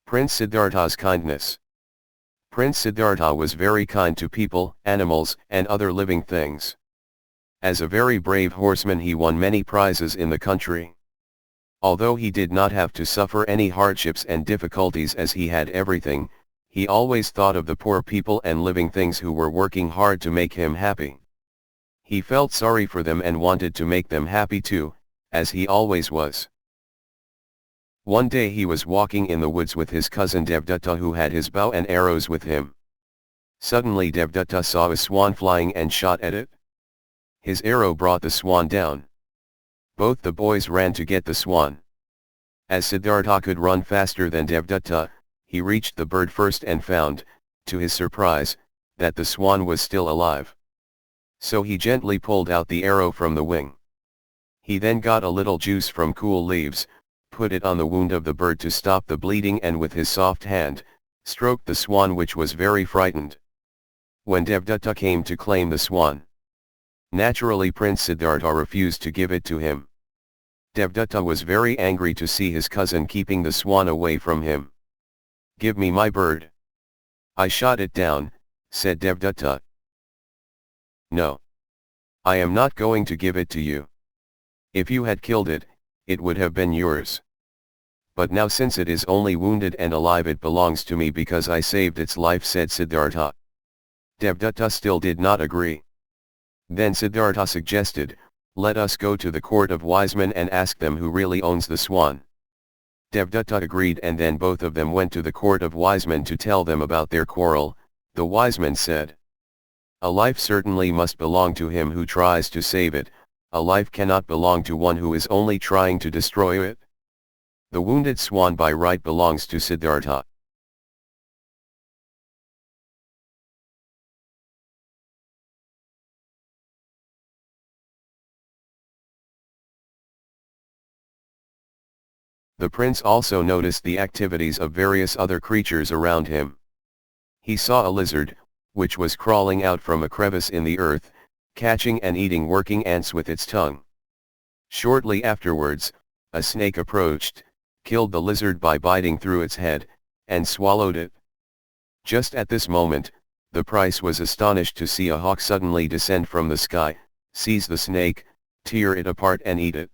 Prince Siddhartha's kindness. Prince Siddhartha was very kind to people, animals, and other living things. As a very brave horseman he won many prizes in the country. Although he did not have to suffer any hardships and difficulties as he had everything, he always thought of the poor people and living things who were working hard to make him happy. He felt sorry for them and wanted to make them happy too, as he always was. One day he was walking in the woods with his cousin Devdutta, who had his bow and arrows with him. Suddenly Devdutta saw a swan flying and shot at it. His arrow brought the swan down. Both the boys ran to get the swan. As Siddhartha could run faster than Devdutta, he reached the bird first and found, to his surprise, that the swan was still alive. So he gently pulled out the arrow from the wing. He then got a little juice from cool leaves, put it on the wound of the bird to stop the bleeding, and with his soft hand, stroked the swan, which was very frightened. When Devdutta came to claim the swan, naturally Prince Siddhartha refused to give it to him. Devdutta was very angry to see his cousin keeping the swan away from him. "Give me my bird. I shot it down," said Devdutta. "No. I am not going to give it to you. If you had killed it, it would have been yours. But now since it is only wounded and alive, it belongs to me because I saved its life," said Siddhartha. Devdutta still did not agree. Then Siddhartha suggested, "Let us go to the court of wise men and ask them who really owns the swan." Devdutta agreed, and then both of them went to the court of wise men to tell them about their quarrel. The wise men said, "A life certainly must belong to him who tries to save it. A life cannot belong to one who is only trying to destroy it. The wounded swan by right belongs to Siddhartha." The prince also noticed the activities of various other creatures around him. He saw a lizard, which was crawling out from a crevice in the earth, catching and eating working ants with its tongue. Shortly afterwards, a snake approached, killed the lizard by biting through its head, and swallowed it. Just at this moment, the prince was astonished to see a hawk suddenly descend from the sky, seize the snake, tear it apart and eat it.